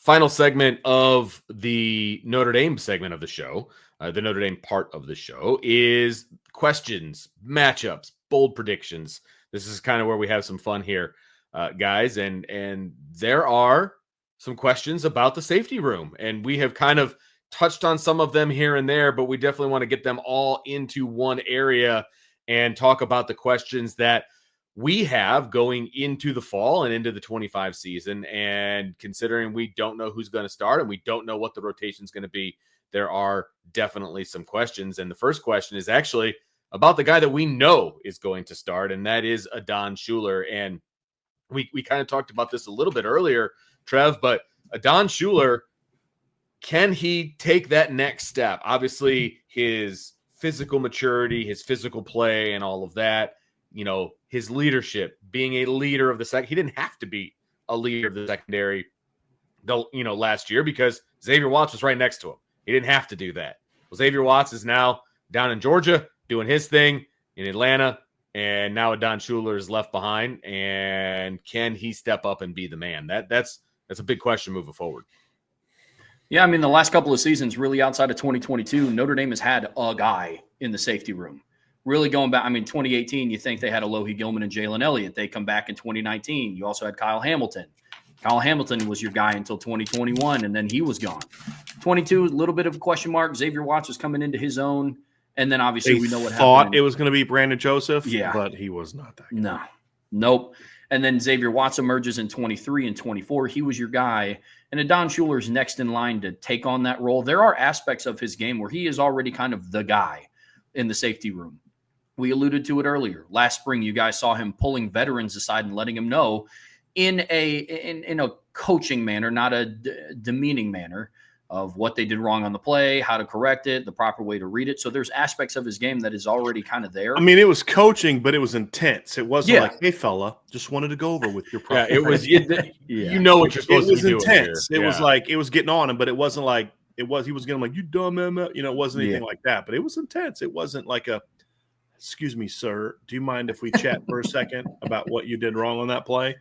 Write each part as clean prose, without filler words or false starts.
Final segment of the Notre Dame segment of the show, the Notre Dame part of the show, is questions, matchups, bold predictions. This is kind of where we have some fun here, guys. And there are some questions about the safety room, and we have kind of touched on some of them here and there, but we definitely want to get them all into one area and talk about the questions that we have going into the fall and into the 25 season. And considering we don't know who's going to start and we don't know what the rotation is going to be, there are definitely some questions. And the first question is actually about the guy that we know is going to start, and that is Adon Shuler. And we kind of talked about this a little bit earlier, Trev, but Adon Shuler, can he take that next step? Obviously, his physical maturity, his physical play, and all of that, his leadership, being a leader of the second. He didn't have to be a leader of the secondary, last year, because Xavier Watts was right next to him. He didn't have to do that. Well, Xavier Watts is now down in Georgia doing his thing in Atlanta, and now Adon Shuler is left behind. And can he step up and be the man? That's a big question moving forward. Yeah, I mean, the last couple of seasons, really outside of 2022, Notre Dame has had a guy in the safety room. Really going back, 2018, you think they had Alohi Gilman and Jalen Elliott. They come back in 2019. You also had Kyle Hamilton. Kyle Hamilton was your guy until 2021, and then he was gone. 22, a little bit of a question mark. Xavier Watts was coming into his own, and then obviously we know what happened. Thought it was going to be Brandon Joseph, yeah, but he was not that guy. Nope. And then Xavier Watts emerges in 23 and 24. He was your guy. And Adon Shuler is next in line to take on that role. There are aspects of his game where he is already kind of the guy in the safety room. We alluded to it earlier. Last spring, you guys saw him pulling veterans aside and letting them know in a coaching manner, not a demeaning manner, of what they did wrong on the play, how to correct it, the proper way to read it. So there's aspects of his game that is already kind of there. It was coaching, but it was intense. It wasn't like, hey, fella, just wanted to go over with your problem. Yeah, it was, you know what you're supposed to be doing. It was intense. It was like, it was getting on him, but it wasn't like, he was getting like, you dumb man. It wasn't anything like that, but it was intense. It wasn't like excuse me, sir, do you mind if we chat for a second about what you did wrong on that play?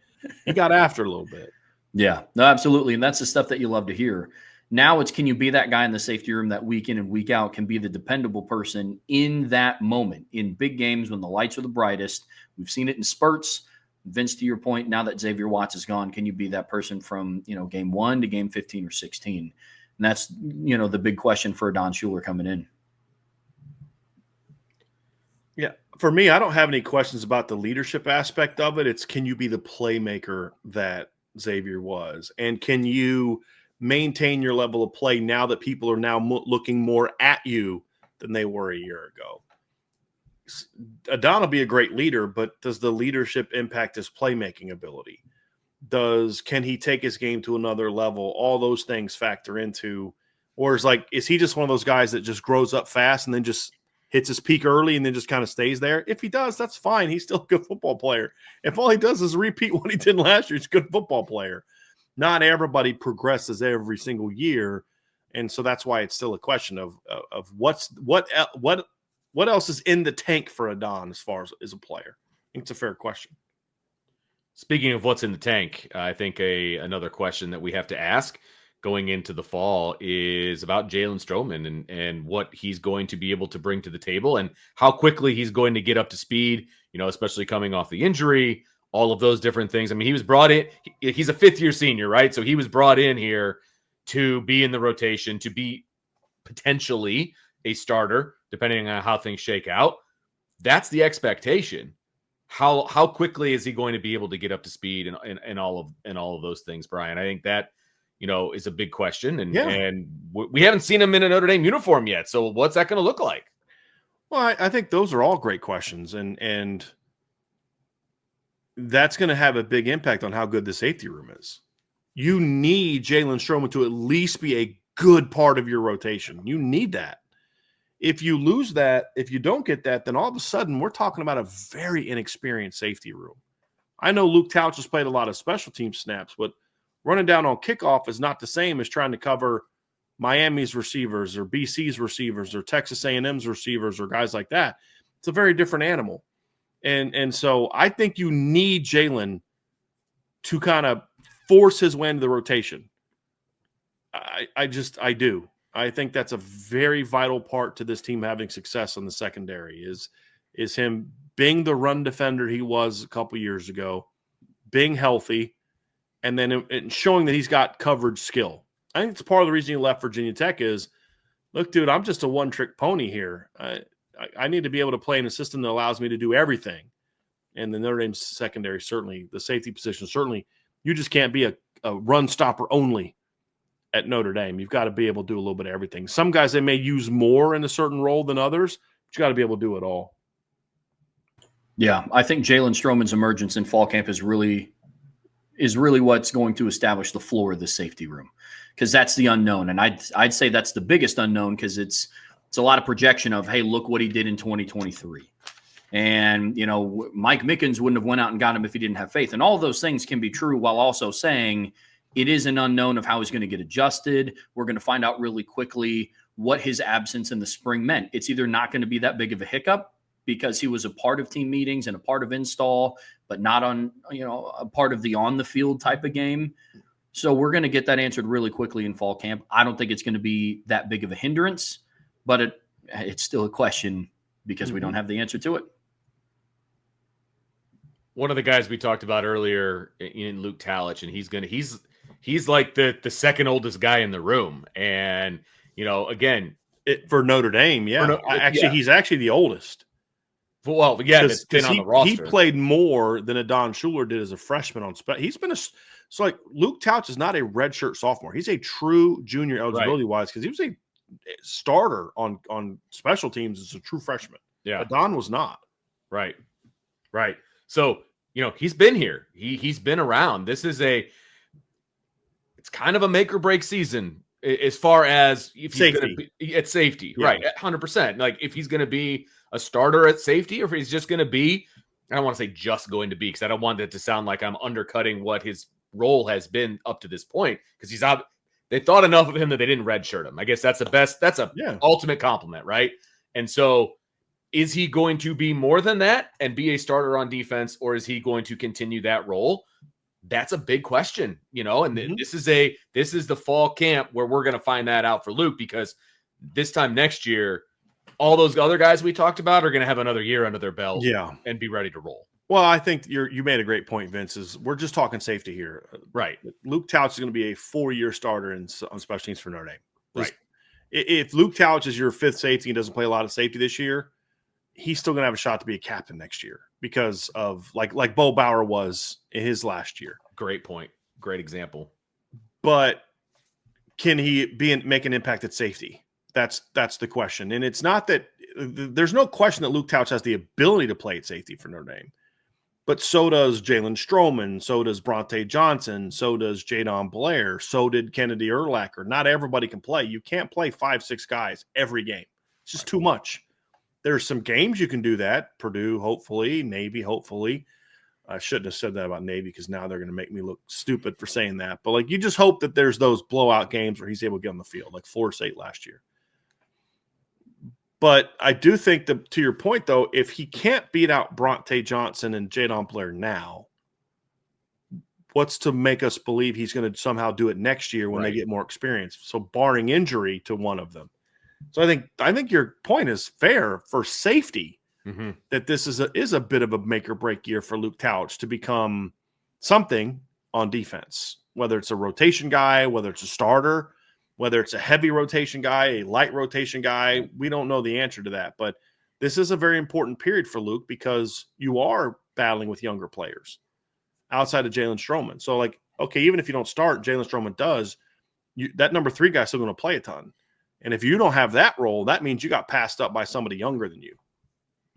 He got after a little bit. Yeah, no, absolutely. And that's the stuff that you love to hear. Now it's, can you be that guy in the safety room that week in and week out can be the dependable person in that moment, in big games when the lights are the brightest? We've seen it in spurts. Vince, to your point, now that Xavier Watts is gone, can you be that person from, game 1 to game 15 or 16? And that's, the big question for Adon Shuler coming in. Yeah. For me, I don't have any questions about the leadership aspect of it. It's, can you be the playmaker that Xavier was? And can you maintain your level of play now that people are now looking more at you than they were a year ago? Adon will be a great leader, but does the leadership impact his playmaking ability? Can he take his game to another level? All those things factor into, or is he just one of those guys that just grows up fast and then just hits his peak early and then just kind of stays there? If he does, that's fine. He's still a good football player. If all he does is repeat what he did last year, he's a good football player. Not everybody progresses every single year, and so that's why it's still a question of what else is in the tank for Adon as far as a player. I think it's a fair question. Speaking of what's in the tank, I think another question that we have to ask going into the fall is about Jaylen Strowman and what he's going to be able to bring to the table and how quickly he's going to get up to speed, especially coming off the injury, all of those different things. He was brought in. He's a fifth-year senior, right? So he was brought in here to be in the rotation, to be potentially a starter, depending on how things shake out. That's the expectation. How quickly is he going to be able to get up to speed and all of those things, Bryan? I think that is a big question, and we haven't seen him in a Notre Dame uniform yet. So what's that going to look like? Well, I think those are all great questions, and that's going to have a big impact on how good the safety room is. You need Jaylen Strowman to at least be a good part of your rotation. You need that. If you lose that, if you don't get that, then all of a sudden we're talking about a very inexperienced safety room. I know Luke Talich has played a lot of special team snaps, but running down on kickoff is not the same as trying to cover Miami's receivers or BC's receivers or Texas A&M's receivers or guys like that. It's a very different animal. And so I think you need Jaylen to kind of force his way into the rotation. I do. I think that's a very vital part to this team having success in the secondary is him being the run defender he was a couple years ago, being healthy, and then showing that he's got coverage skill. I think it's part of the reason he left Virginia Tech is, look, dude, I'm just a one-trick pony here. I need to be able to play in a system that allows me to do everything. And the Notre Dame secondary, certainly, the safety position, certainly, you just can't be a run stopper only at Notre Dame. You've got to be able to do a little bit of everything. Some guys they may use more in a certain role than others, but you got to be able to do it all. Yeah, I think Jaylen Strowman's emergence in fall camp is really what's going to establish the floor of the safety room, because that's the unknown. And I'd say that's the biggest unknown, because it's a lot of projection of, hey, look what he did in 2023. And, Mike Mickens wouldn't have went out and got him if he didn't have faith. And all of those things can be true, while also saying it is an unknown of how he's going to get adjusted. We're going to find out really quickly what his absence in the spring meant. It's either not going to be that big of a hiccup because he was a part of team meetings and a part of install, but not on, a part of the on the field type of game. So we're going to get that answered really quickly in fall camp. I don't think it's going to be that big of a hindrance, but it's still a question because we don't have the answer to it. One of the guys we talked about earlier in Luke Talich, and he's like the second oldest guy in the room. And, again, for Notre Dame. Yeah. He's actually the oldest. Well, yeah, that's been on the roster. He played more than Adon Shuler did as a freshman on spec. He's been so like Luke Talich is not a redshirt sophomore. He's a true junior eligibility wise, because he was a starter on special teams as a true freshman. Yeah, Adon was not. Right. So he's been here. He's been around. It's kind of a make or break season as far as if he's going to be at safety, right? 100%. Like if he's going to be a starter at safety, or if he's just going to be, I don't want to say just going to be, because I don't want it to sound like I'm undercutting what his role has been up to this point, because they thought enough of him that they didn't redshirt him. I guess that's ultimate compliment, right? And so is he going to be more than that and be a starter on defense, or is he going to continue that role? That's a big question, and this is the fall camp where we're going to find that out for Luke, because this time next year, all those other guys we talked about are going to have another year under their belt, and be ready to roll. Well, I think you made a great point, Vince. We're just talking safety here, right? Luke Talich is going to be a 4-year starter on special teams for Notre Dame, right? If Luke Talich is your fifth safety and doesn't play a lot of safety this year, he's still going to have a shot to be a captain next year, because of like Bo Bauer was in his last year. Great point. Great example. But can he make an impact at safety? That's the question. And it's not that there's no question that Luke Talich has the ability to play at safety for Notre Dame, but so does Jaylen Strowman, so does Bronte Johnson, so does Jadon Blair, so did Kennedy Urlacher. Not everybody can play. You can't play 5-6 guys every game. It's just too much. There's some games you can do that. Purdue, hopefully. Navy, hopefully. I shouldn't have said that about Navy, because now they're going to make me look stupid for saying that. But you just hope that there's those blowout games where he's able to get on the field, like Florida State last year. But I do think that, to your point, though, if he can't beat out Bronte Johnson and Jadon Blair now, what's to make us believe he's going to somehow do it next year when they get more experience? So barring injury to one of them. So I think your point is fair for safety, that this is a bit of a make or break year for Luke Talich to become something on defense, whether it's a rotation guy, whether it's a starter, whether it's a heavy rotation guy, a light rotation guy. We don't know the answer to that, but this is a very important period for Luke, because you are battling with younger players outside of Jaylen Strowman. So okay, even if you don't start, Jaylen Strowman does, that number 3 guy is still going to play a ton. And if you don't have that role, that means you got passed up by somebody younger than you.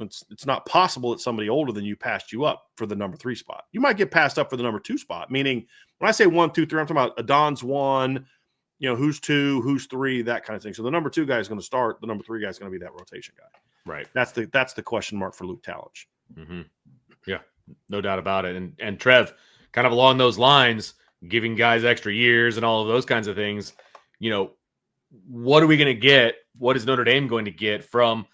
It's not possible that somebody older than you passed you up for the number 3 spot. You might get passed up for the number 2 spot, meaning when I say 1, 2, 3, I'm talking about Adon's 1, who's 2, who's 3, that kind of thing. So the number 2 guy is going to start. The number 3 guy is going to be that rotation guy. Right. That's the question mark for Luke Talich. Yeah, no doubt about it. And Trev, kind of along those lines, giving guys extra years and all of those kinds of things, what are we going to get? What is Notre Dame going to get from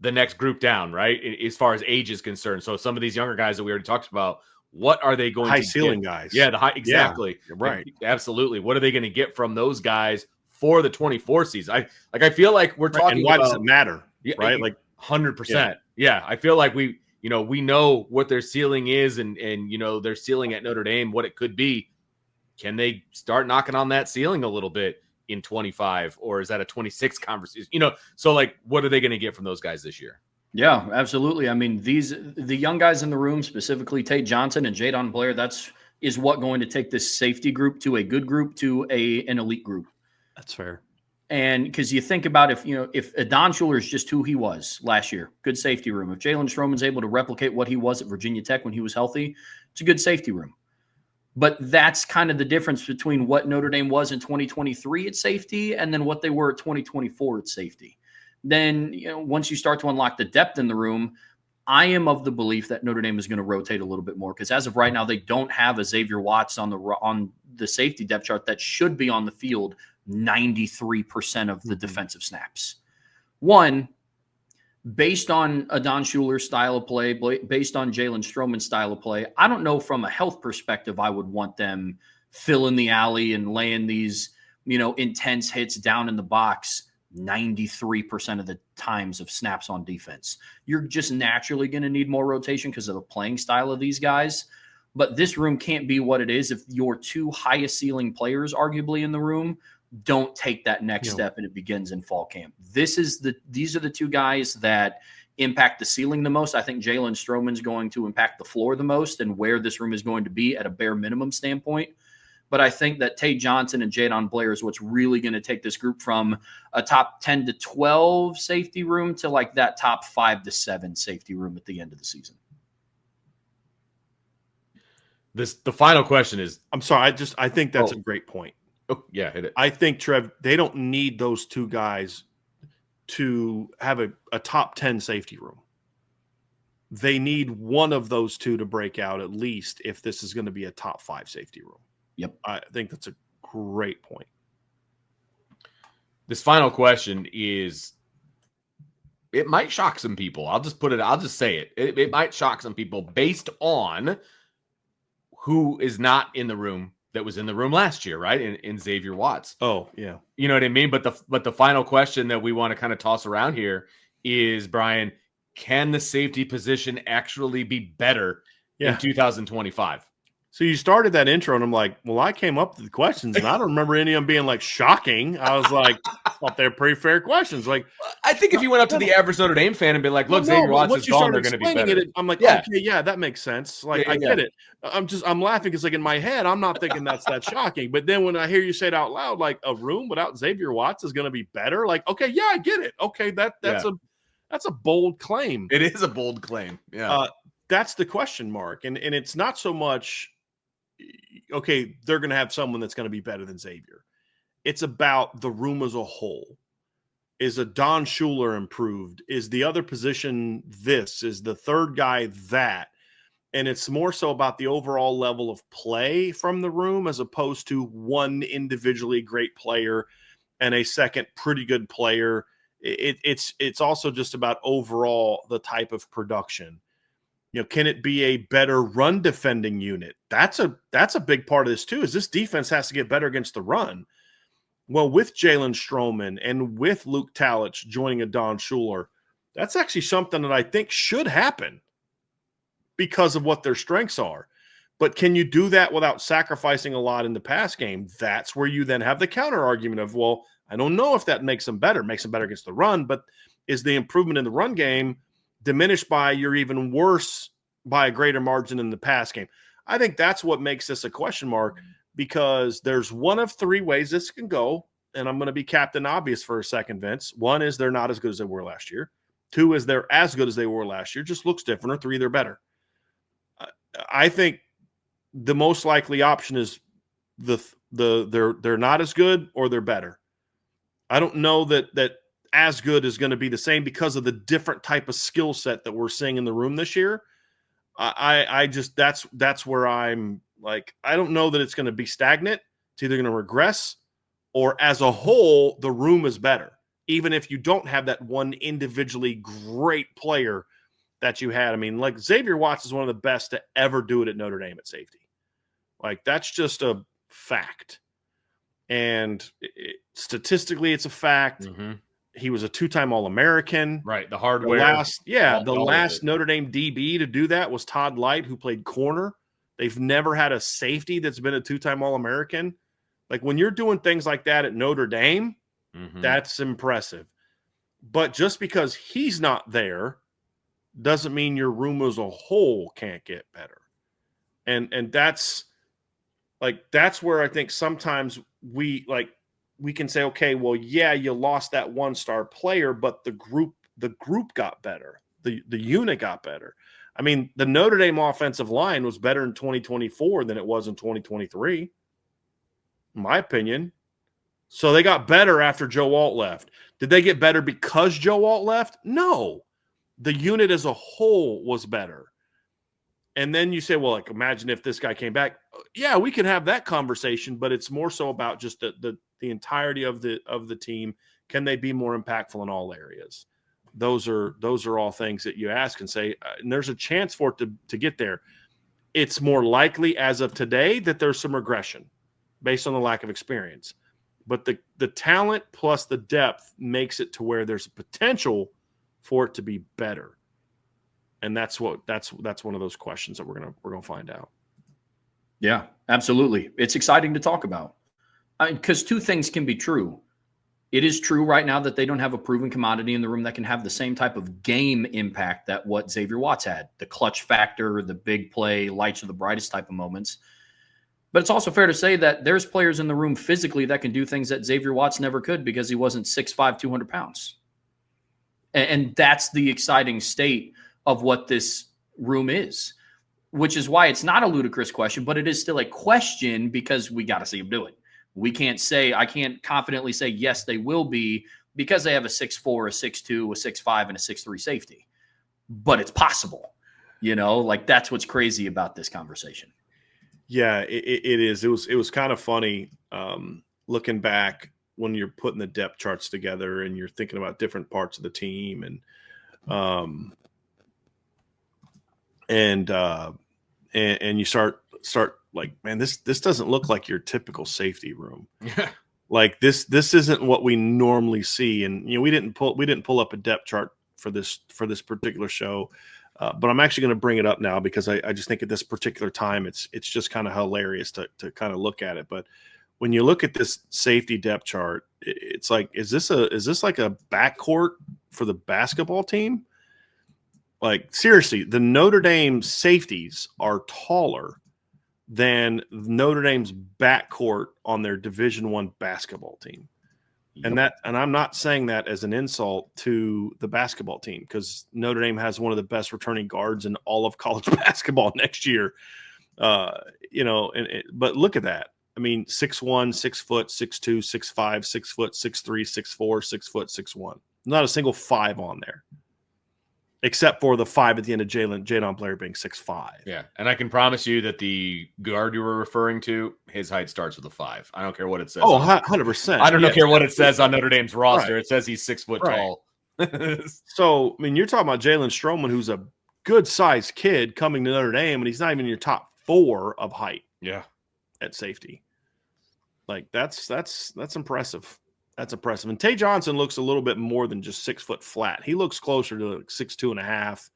the next group down, right? As far as age is concerned. So some of these younger guys that we already talked about, what are they going high to ceiling get? guys? Yeah, the high exactly. Yeah, right. Absolutely. What are they going to get from those guys for the 24 season? I feel like we're talking and why about, does it matter? Yeah, right? Like 100%. Yeah, I feel like we know what their ceiling is, and their ceiling at Notre Dame, what it could be. Can they start knocking on that ceiling a little bit in 25, or is that a 26 conversation? So like, what are they going to get from those guys this year? Yeah, absolutely. I mean, the young guys in the room, specifically Tate Johnson and Jadon Blair, is what going to take this safety group to a good group to an elite group. That's fair. And because you think about if Adon Shuler is just who he was last year, good safety room. If Jaylen Strowman's able to replicate what he was at Virginia Tech when he was healthy, it's a good safety room. But that's kind of the difference between what Notre Dame was in 2023 at safety and then what they were at 2024 at safety. Then, once you start to unlock the depth in the room, I am of the belief that Notre Dame is going to rotate a little bit more, because as of right now, they don't have a Xavier Watts on the safety depth chart that should be on the field 93% of the defensive snaps. One, based on Adon Shuler's style of play, based on Jaylen Strowman's style of play, I don't know from a health perspective I would want them filling the alley and laying these, intense hits down in the box 93% of the times of snaps on defense. You're just naturally going to need more rotation because of the playing style of these guys. But this room can't be what it is if your two highest ceiling players, arguably in the room, don't take that next step, and it begins in fall camp. These are the two guys that impact the ceiling the most. I think Jaylen Strowman's going to impact the floor the most, and where this room is going to be at a bare minimum standpoint. But I think that Tate Johnson and Jadon Blair is what's really going to take this group from a top 10 to 12 safety room to like that top 5 to 7 safety room at the end of the season. The final question is, I'm sorry, I think that's a great point. Oh, yeah, hit it. I think, Trev, they don't need those two guys to have a top 10 safety room. They need one of those two to break out at least if this is going to be a top 5 safety room. Yep. I think that's a great point. This final question is, it might shock some people. I'll just say it. It might shock some people based on who is not in the room that was in the room last year, right? In Xavier Watts. Oh, yeah. You know what I mean? But the final question that we want to kind of toss around here is, Bryan, can the safety position actually be better in 2025? So you started that intro, and I'm like, well, I came up with the questions, and I don't remember any of them being, like, shocking. I was like, I thought they were pretty fair questions. Like, I think if you went up to the average Notre Dame fan and been like, look, Xavier Watts is gone, they're going to be better. I'm like, okay, yeah, that makes sense. Like, I get it. I'm laughing because, like, in my head, I'm not thinking that's that shocking. But then when I hear you say it out loud, like, a room without Xavier Watts is going to be better. Like, okay, yeah, I get it. Okay, that's a bold claim. It is a bold claim. Yeah. That's the question mark. And it's not so much, okay, they're going to have someone that's going to be better than Xavier. It's about the room as a whole. Is Adon Shuler improved? Is the other position this? Is the third guy that? And it's more so about the overall level of play from the room as opposed to one individually great player and a second pretty good player. It's also just about overall the type of production. Can it be a better run defending unit? That's a big part of this too, is this defense has to get better against the run. Well, with Jaylen Strowman and with Luke Talich joining Adon Shuler, that's actually something that I think should happen because of what their strengths are. But can you do that without sacrificing a lot in the pass game? That's where you then have the counter argument of, well, I don't know if that makes them better against the run, but is the improvement in the run game diminished by you're even worse by a greater margin in the pass game? I think that's what makes this a question mark, because there's one of 3 ways this can go, and I'm going to be Captain Obvious for a second, Vince. 1 is they're not as good as they were last year. 2 is they're as good as they were last year, just looks different. Or 3, they're better. I think the most likely option is they're not as good or they're better. I don't know that as good is going to be the same because of the different type of skill set that we're seeing in the room this year. I just that's where I'm like, I don't know that it's going to be stagnant. It's either going to regress, or as a whole, the room is better. Even if you don't have that one individually great player that you had. I mean, like Xavier Watts is one of the best to ever do it at Notre Dame at safety. Like that's just a fact. And statistically, it's a fact. Mm-hmm. He was a 2-time All-American. Right. The hardware. The last Notre Dame DB to do that was Todd Light, who played corner. They've never had a safety that's been a 2-time All-American. Like when you're doing things like that at Notre Dame, that's impressive. But just because he's not there doesn't mean your room as a whole can't get better. And that's where I think sometimes we can say, okay, well, yeah, you lost that 1-star player, but the group got better. The unit got better. I mean, the Notre Dame offensive line was better in 2024 than it was in 2023, in my opinion. So they got better after Joe Alt left. Did they get better because Joe Alt left? No. The unit as a whole was better. And then you say, well, like, imagine if this guy came back. Yeah, we can have that conversation, but it's more so about just the entirety of the team. Can they be more impactful in all areas? Those are all things that you ask and say, and there's a chance for it to get there. It's more likely as of today that there's some regression based on the lack of experience. But the talent plus the depth makes it to where there's a potential for it to be better. And that's one of those questions that we're gonna find out. Yeah, absolutely. It's exciting to talk about. Because two things can be true. It is true right now that they don't have a proven commodity in the room that can have the same type of game impact that what Xavier Watts had, the clutch factor, the big play, lights of the brightest type of moments. But it's also fair to say that there's players in the room physically that can do things that Xavier Watts never could because he wasn't 6'5", 200 pounds. And that's the exciting state of what this room is, which is why it's not a ludicrous question, but it is still a question because we got to see him do it. I can't confidently say, yes, they will be because they have a 6'4", a 6'2", a 6'5", and a 6'3" safety. But it's possible, that's what's crazy about this conversation. Yeah, it is. It was kind of funny looking back when you're putting the depth charts together and you're thinking about different parts of the team and you start like, man, this doesn't look like your typical safety room. Like this isn't what we normally see. And we didn't pull up a depth chart for this particular show. But I'm actually going to bring it up now because I just think at this particular time, it's just kind of hilarious to kind of look at it. But when you look at this safety depth chart, it's like, is this like a backcourt for the basketball team? Like seriously, the Notre Dame safeties are taller than Notre Dame's backcourt on their Division I basketball team. Yep. And I'm not saying that as an insult to the basketball team because Notre Dame has one of the best returning guards in all of college basketball next year. But look at that. I mean, 6'1", 6 foot, 6'2", 6'5", 6 foot, 6'3", 6'4", 6 foot, 6'1". Not a single 5 on there, except for the 5 at the end of Jadon Blair being 6'5". Yeah, and I can promise you that the guard you were referring to, his height starts with a 5. I don't care what it says. Oh, 100%. I don't care what it says on Notre Dame's roster. Right. It says he's 6 foot tall. So, I mean, you're talking about Jaylen Strowman, who's a good-sized kid coming to Notre Dame, and he's not even in your top 4 of height. Yeah, at safety. Like that's impressive. That's impressive. And Tay Johnson looks a little bit more than just 6 foot flat. He looks closer to like 6'2.5".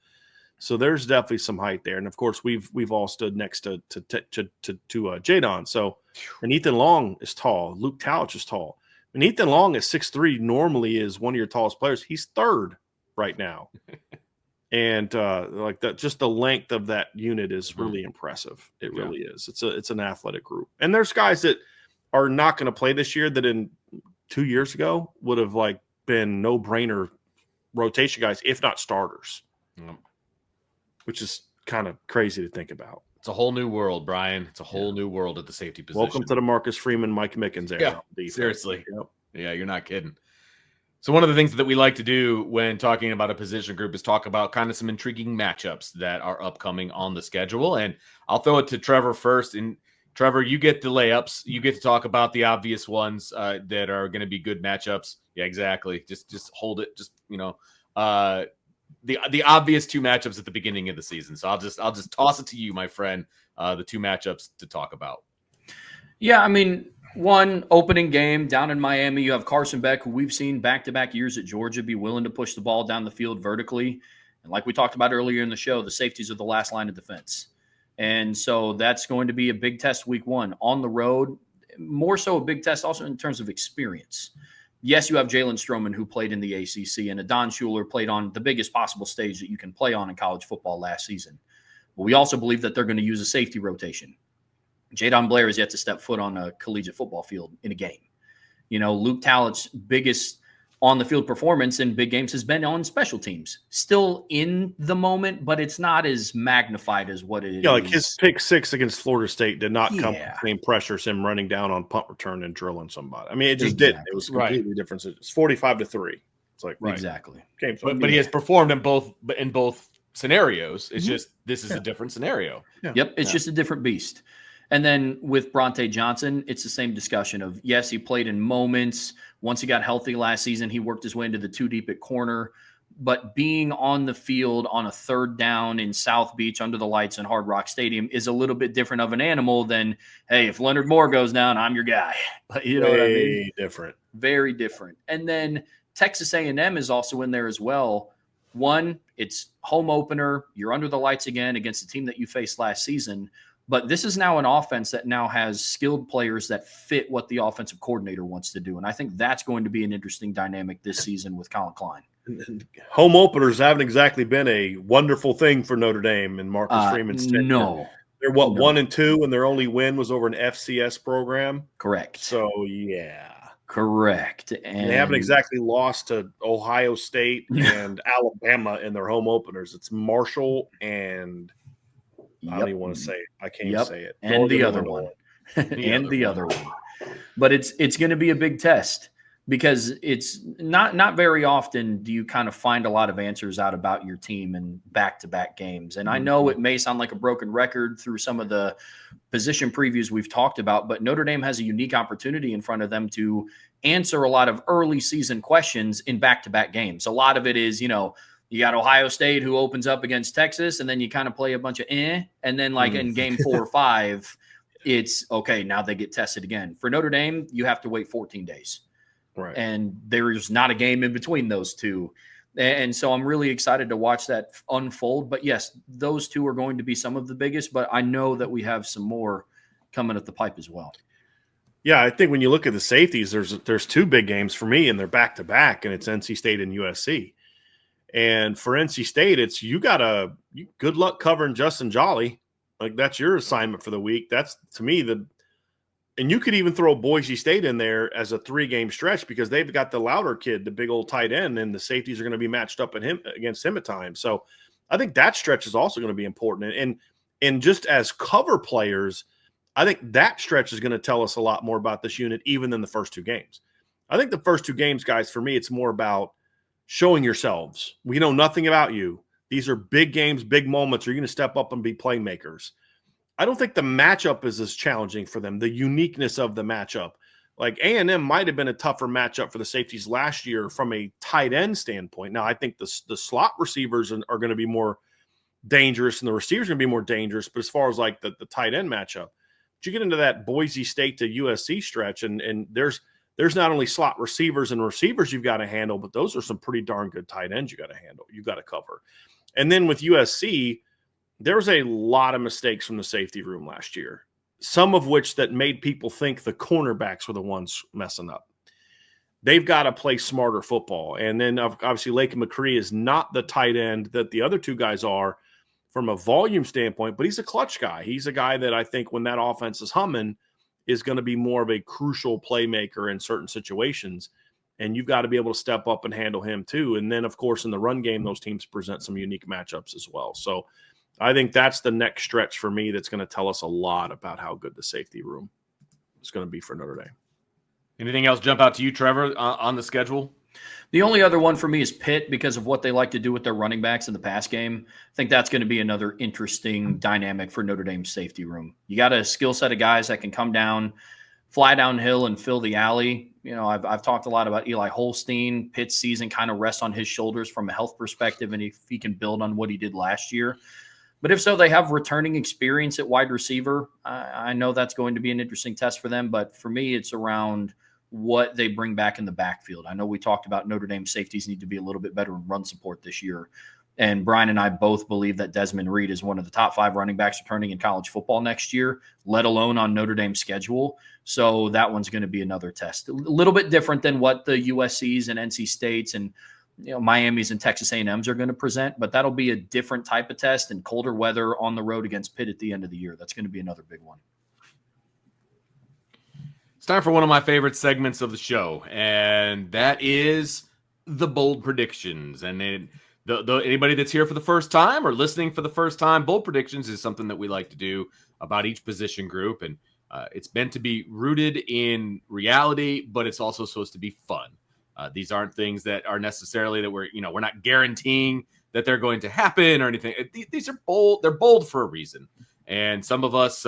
So there's definitely some height there. And of course, we've all stood next to Jadon. So, and Ethan Long is tall. Luke Talich is tall. And Ethan Long at 6'3" normally is one of your tallest players. He's 3rd right now. And like that, just the length of that unit is really impressive. It really is. It's an athletic group. And there's guys that are not going to play this year that in 2 years ago would have like been no-brainer rotation guys, if not starters, which is kind of crazy to think about. It's a whole new world, Brian. It's a whole new world at the safety position. Welcome to the Marcus Freeman, Mike Mickens era. Yeah, seriously. Yep. Yeah, you're not kidding. So one of the things that we like to do when talking about a position group is talk about kind of some intriguing matchups that are upcoming on the schedule. And I'll throw it to Trevor first. And Trevor, you get the layups. You get to talk about the obvious ones that are going to be good matchups. Yeah, exactly. Just hold it. Just, the obvious two matchups at the beginning of the season. So I'll just toss it to you, my friend. The two matchups to talk about. Yeah, I mean, one opening game down in Miami, you have Carson Beck, who we've seen back-to-back years at Georgia be willing to push the ball down the field vertically. And like we talked about earlier in the show, the safeties are the last line of defense. And so that's going to be a big test week one on the road. More so a big test also in terms of experience. Yes, you have Jaylen Strowman, who played in the ACC, and Adon Shuler played on the biggest possible stage that you can play on in college football last season. But we also believe that they're going to use a safety rotation. Jadon Blair has yet to step foot on a collegiate football field in a game. You know, Luke Talich's biggest on-the-field performance in big games has been on special teams. Still in the moment, but it's not as magnified as what it is. Yeah, like his pick six against Florida State did not come with the same pressure as him running down on punt return and drilling somebody. I mean, it just didn't. It was completely different. It's 45-3. It's like exactly. Okay, but he has performed in both scenarios. It's just this is a different scenario. Yeah. Yep, it's just a different beast. And then with Bronte Johnson, it's the same discussion of, yes, he played in moments. Once he got healthy last season, he worked his way into the two deep at corner. But being on the field on a third down in South Beach under the lights in Hard Rock Stadium is a little bit different of an animal than, hey, if Leonard Moore goes down, I'm your guy. You know what I mean? Different. Very different. And then Texas A&M is also in there as well. One, it's home opener. You're under the lights again against a team that you faced last season. But this is now an offense that now has skilled players that fit what the offensive coordinator wants to do. And I think that's going to be an interesting dynamic this season with Colin Klein. Home openers haven't exactly been a wonderful thing for Notre Dame and Marcus Freeman's tenure. No. They're 1-2, and their only win was over an FCS program. Correct. So, yeah. Correct. And they haven't exactly lost to Ohio State and Alabama in their home openers. It's Marshall and I don't even want to say it. I can't say it. And the other one. And the other one. But it's going to be a big test because it's not very often do you kind of find a lot of answers out about your team in back-to-back games. And I know it may sound like a broken record through some of the position previews we've talked about, but Notre Dame has a unique opportunity in front of them to answer a lot of early season questions in back-to-back games. A lot of it is, you know, you got Ohio State who opens up against Texas, and then you kind of play a bunch of and then like in game 4 or 5, it's okay, now they get tested again. For Notre Dame, you have to wait 14 days. Right. And there's not a game in between those two. And so I'm really excited to watch that unfold. But yes, those two are going to be some of the biggest, but I know that we have some more coming at the pipe as well. Yeah, I think when you look at the safeties, there's two big games for me, and they're back-to-back, and it's NC State and USC. And for NC State, it's good luck covering Justin Jolly. Like, that's your assignment for the week. That's, to me, and you could even throw Boise State in there as a 3-game stretch because they've got the Louder kid, the big old tight end, and the safeties are going to be matched up against him at times. So I think that stretch is also going to be important. And just as cover players, I think that stretch is going to tell us a lot more about this unit even than the first 2 games. I think the first 2 games, guys, for me, it's more about showing yourselves. We know nothing about you. These are big games, big moments. You're going to step up and be playmakers. I don't think the matchup is as challenging for them, the uniqueness of the matchup. Like A&M might have been a tougher matchup for the safeties last year from a tight end standpoint. Now, I think the slot receivers are going to be more dangerous and the receivers are going to be more dangerous. But as far as like the tight end matchup, but you get into that Boise State to USC stretch, and there's not only slot receivers and receivers you've got to handle, but those are some pretty darn good tight ends you got to handle. You got to cover. And then with USC, there was a lot of mistakes from the safety room last year, some of which that made people think the cornerbacks were the ones messing up. They've got to play smarter football. And then obviously Laken McCree is not the tight end that the other 2 guys are from a volume standpoint, but he's a clutch guy. He's a guy that I think when that offense is humming is going to be more of a crucial playmaker in certain situations. And you've got to be able to step up and handle him too. And then, of course, in the run game, those teams present some unique matchups as well. So I think that's the next stretch for me that's going to tell us a lot about how good the safety room is going to be for Notre Dame. Anything else jump out to you, Trevor, on the schedule? The only other one for me is Pitt because of what they like to do with their running backs in the pass game. I think that's going to be another interesting dynamic for Notre Dame's safety room. You got a skill set of guys that can come down fly downhill and fill the alley. You know, I've talked a lot about Eli Holstein. Pitt's season kind of rests on his shoulders from a health perspective, and if he can build on what he did last year. But if so, they have returning experience at wide receiver. I know that's going to be an interesting test for them, but for me, it's around what they bring back in the backfield. I know we talked about Notre Dame safeties need to be a little bit better in run support this year. And Bryan and I both believe that Desmond Reed is one of the top 5 running backs returning in college football next year, let alone on Notre Dame's schedule. So that one's going to be another test. A little bit different than what the USCs and NC States and Miami's and Texas A&M's are going to present, but that'll be a different type of test and colder weather on the road against Pitt at the end of the year. That's going to be another big one. It's time for one of my favorite segments of the show, and that is the bold predictions. And anybody that's here for the first time or listening for the first time, bold predictions is something that we like to do about each position group, and it's meant to be rooted in reality, but it's also supposed to be fun. These aren't things that are necessarily that we're not guaranteeing that they're going to happen or anything. These are bold. They're bold for a reason. And some of us,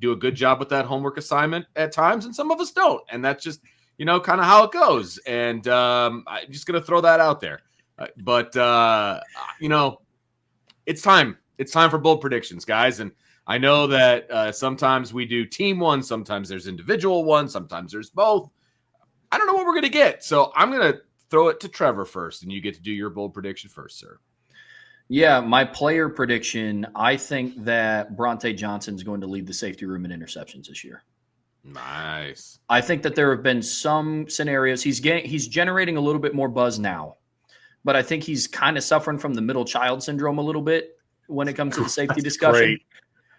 do a good job with that homework assignment at times, and some of us don't. And that's just, kind of how it goes. And I'm just going to throw that out there. But it's time. It's time for bold predictions, guys. And I know that sometimes we do team ones, sometimes there's individual ones, sometimes there's both. I don't know what we're going to get. So I'm going to throw it to Trevor first, and you get to do your bold prediction first, sir. Yeah, my player prediction, I think that Bronte Johnson's going to lead the safety room in interceptions this year. Nice. I think that there have been some scenarios. He's generating a little bit more buzz now, but I think he's kind of suffering from the middle child syndrome a little bit when it comes to the safety discussion. Great.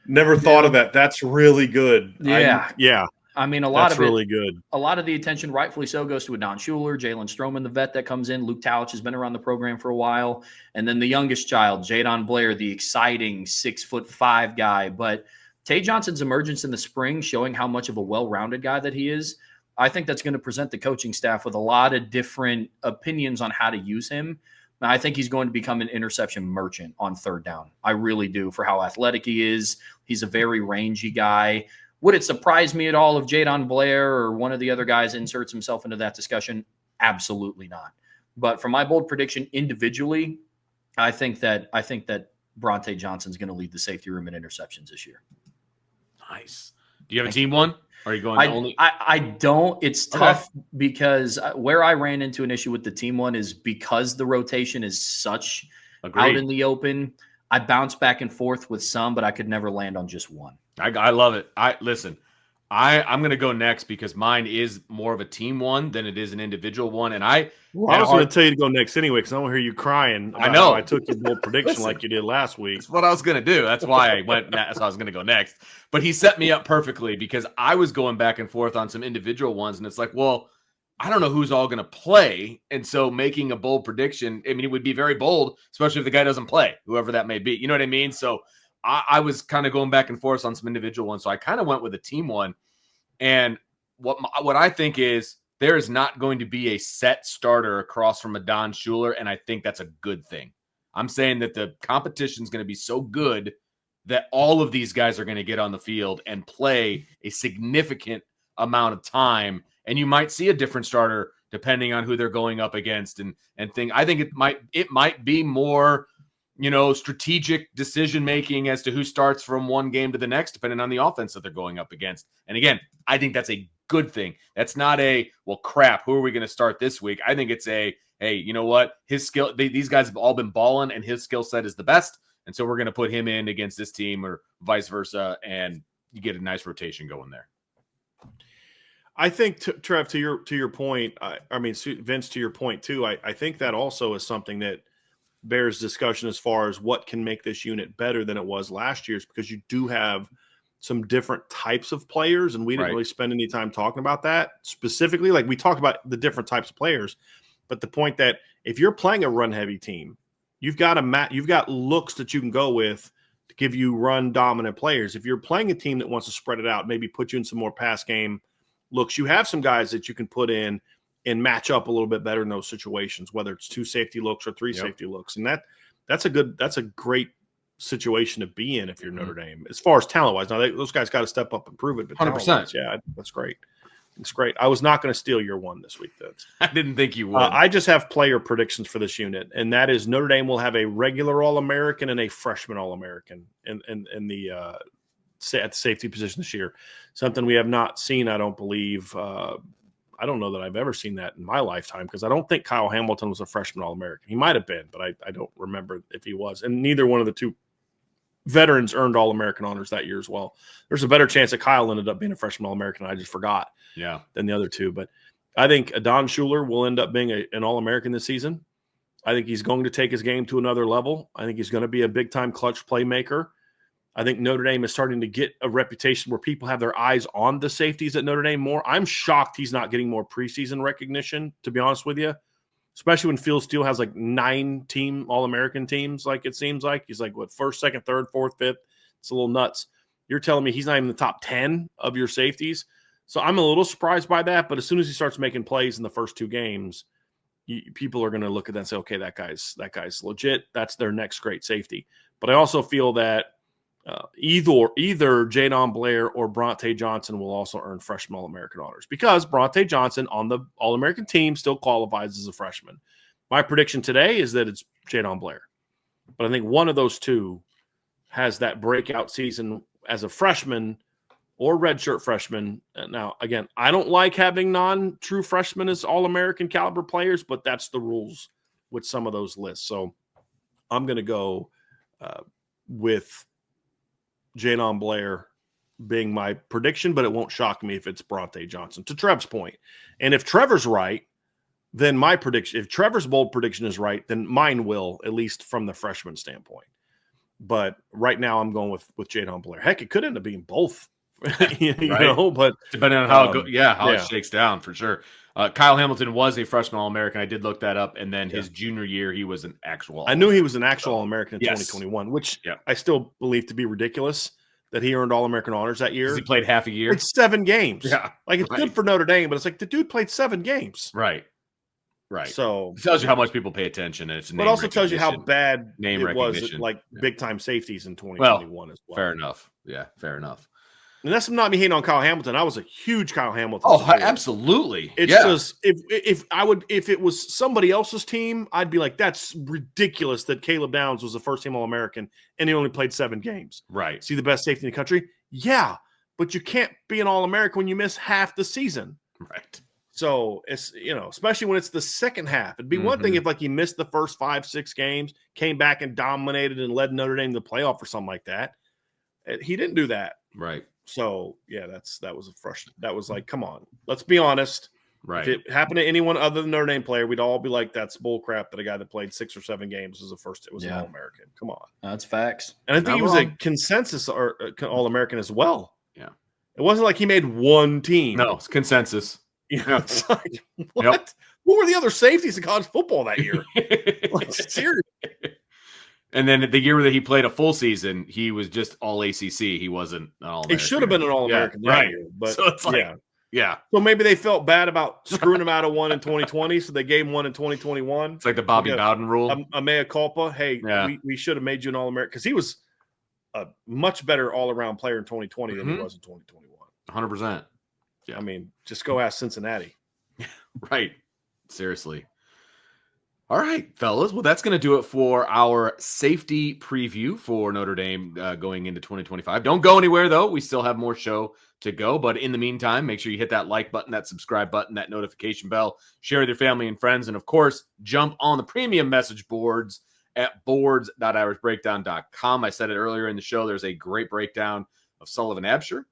Never thought of that. That's really good. Yeah. I mean, a lot of the attention, rightfully so, goes to Adon Shuler, Jaylen Strowman, the vet that comes in. Luke Talich has been around the program for a while. And then the youngest child, Jadon Blair, the exciting 6'5" guy. But Tay Johnson's emergence in the spring, showing how much of a well-rounded guy that he is, I think that's going to present the coaching staff with a lot of different opinions on how to use him. And I think he's going to become an interception merchant on third down. I really do, for how athletic he is. He's a very rangy guy. Would it surprise me at all if Jadon Blair or one of the other guys inserts himself into that discussion? Absolutely not. But for my bold prediction individually, I think that Bronte Johnson's going to lead the safety room in interceptions this year. Nice. Do you have a team one? Or are you going only? I don't. It's tough because where I ran into an issue with the team one is because the rotation is such out in the open. I bounce back and forth with some, but I could never land on just one. I love it. I'm going to go next because mine is more of a team one than it is an individual one. And I was going to tell you to go next anyway because I don't want to hear you crying. I know. I took your bold prediction like you did last week. That's what I was going to do. That's why I went. That's why I was going to go next. But he set me up perfectly because I was going back and forth on some individual ones, and it's like, well, I don't know who's all going to play, and so making a bold prediction, I mean, it would be very bold, especially if the guy doesn't play, whoever that may be. You know what I mean? So I was kind of going back and forth on some individual ones, so I kind of went with a team one. And what I think is there is not going to be a set starter across from Adon Shuler, and I think that's a good thing. I'm saying that the competition is going to be so good that all of these guys are going to get on the field and play a significant amount of time, and you might see a different starter depending on who they're going up against and thing. I think it might be more, strategic decision making as to who starts from one game to the next, depending on the offense that they're going up against. And again, I think that's a good thing. That's not well, crap, who are we going to start this week? I think it's hey, you know what? His skill, these guys have all been balling, and his skill set is the best. And so we're going to put him in against this team or vice versa, and you get a nice rotation going there. I think, Trev, to your point, Vince, to your point too, I think that also is something that bears discussion as far as what can make this unit better than it was last year's, because you do have some different types of players, and we didn't really spend any time talking about that specifically. Like, we talked about the different types of players, but the point that if you're playing a run-heavy team, you've got looks that you can go with to give you run-dominant players. If you're playing a team that wants to spread it out, maybe put you in some more pass game looks, you have some guys that you can put in and match up a little bit better in those situations, whether it's 2 safety looks or 3 safety looks. And that's a great situation to be in if you're Notre Dame, as far as talent wise. Now those guys got to step up and prove it. But 100%. Yeah, that's great. It's great. I was not going to steal your one this week, though. I didn't think you would. I just have player predictions for this unit, and that is Notre Dame will have a regular All-American and a freshman All-American at the safety position this year. Something we have not seen, I don't believe. I don't know that I've ever seen that in my lifetime, because I don't think Kyle Hamilton was a freshman All-American. He might have been, but I don't remember if he was. And neither one of the two veterans earned All-American honors that year as well. There's a better chance that Kyle ended up being a freshman All-American, I just forgot, than the other two. But I think Adon Shuler will end up being an All-American this season. I think he's going to take his game to another level. I think he's going to be a big-time clutch playmaker. I think Notre Dame is starting to get a reputation where people have their eyes on the safeties at Notre Dame more. I'm shocked he's not getting more preseason recognition, to be honest with you, especially when Phil Steele has like 9 All-American teams, like it seems like. He's like, what, first, second, third, fourth, fifth? It's a little nuts. You're telling me he's not even in the top 10 of your safeties? So I'm a little surprised by that, but as soon as he starts making plays in the first 2 games, people are going to look at that and say, okay, that guy's legit. That's their next great safety. But I also feel that either Jadon Blair or Bronte Johnson will also earn freshman All-American honors, because Bronte Johnson on the All-American team still qualifies as a freshman. My prediction today is that it's Jadon Blair, but I think one of those two has that breakout season as a freshman or redshirt freshman. Now, again, I don't like having non-true freshmen as All-American caliber players, but that's the rules with some of those lists. So I'm going to go with Jadon Blair being my prediction, but it won't shock me if it's Bronte Johnson, to Trev's point. And if Trevor's right, then my prediction, if Trevor's bold prediction is right, then mine will, at least from the freshman standpoint. But right now I'm going with Jadon Blair. Heck, it could end up being both, you know, but depending on how it shakes down, for sure. Kyle Hamilton was a freshman All-American. I did look that up. And then his junior year, he was an actual I knew he was an actual All-American in 2021, which I still believe to be ridiculous that he earned All-American honors that year. He played half a year. It's 7 games. Yeah. Like, it's good for Notre Dame, but it's like the dude played 7 games. Right. So it tells you how much people pay attention. And it's but also tells you how bad it was at, like, big-time safeties in 2021 as well. Fair enough. Yeah, fair enough. And that's not me hating on Kyle Hamilton. I was a huge Kyle Hamilton. Oh, supporter. Absolutely. It's just if it was somebody else's team, I'd be like, that's ridiculous that Caleb Downs was the first team All-American and he only played 7 games. Right. See the best safety in the country? Yeah, but you can't be an All-American when you miss half the season. Right. So it's, especially when it's the second half. It'd be one thing if like he missed the first 5-6 games, came back and dominated and led Notre Dame to the playoff or something like that. He didn't do that. Right. So that was a frustrating. That was like, come on, let's be honest. Right. If it happened to anyone other than Notre Dame player, we'd all be like, that's bull crap that a guy that played 6 or 7 games was an All-American. Come on. That's facts. And I think he was a consensus or All-American as well. Yeah. It wasn't like he made one team. No, it's consensus. It's like, what? Yep. What were the other safeties in college football that year? Like, seriously. And then the year that he played a full season, he was just all ACC. He wasn't an All-American. He should have been an All-American that year. But so it's like, So maybe they felt bad about screwing him out of one in 2020, so they gave him one in 2021. It's like the Bobby Bowden rule. A mea culpa. Hey, we should have made you an All-American, because he was a much better all-around player in 2020 than he was in 2021. 100%. Yeah. I mean, just go ask Cincinnati. Right. Seriously. All right, fellas. Well, that's going to do it for our safety preview for Notre Dame going into 2025. Don't go anywhere, though. We still have more show to go. But in the meantime, make sure you hit that like button, that subscribe button, that notification bell, share with your family and friends, and, of course, jump on the premium message boards at boards.irishbreakdown.com. I said it earlier in the show. There's a great breakdown of Sullivan Absher,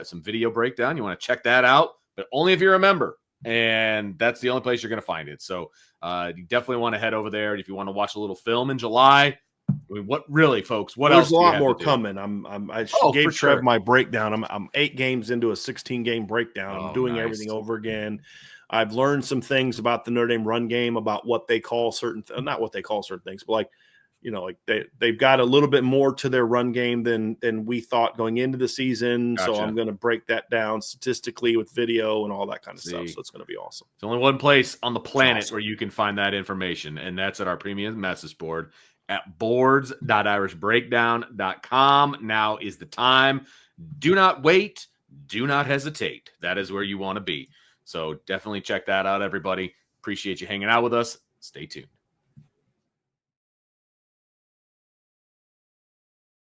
some video breakdown. You want to check that out, but only if you're a member. And that's the only place you're going to find it. So you definitely want to head over there. If you want to watch a little film in July, I mean, what really, folks? What else? There's a lot more coming. I gave Trev my breakdown. I'm 8 games into a 16-game breakdown. I'm doing everything over again. I've learned some things about the Notre Dame run game, about what they call not what they call certain things, but like, they've got a little bit more to their run game than we thought going into the season. Gotcha. So I'm going to break that down statistically with video and all that kind of stuff. So it's going to be awesome. There's only one place on the planet where you can find that information, and that's at our premium message board at boards.irishbreakdown.com. Now is the time. Do not wait. Do not hesitate. That is where you want to be. So definitely check that out, everybody. Appreciate you hanging out with us. Stay tuned.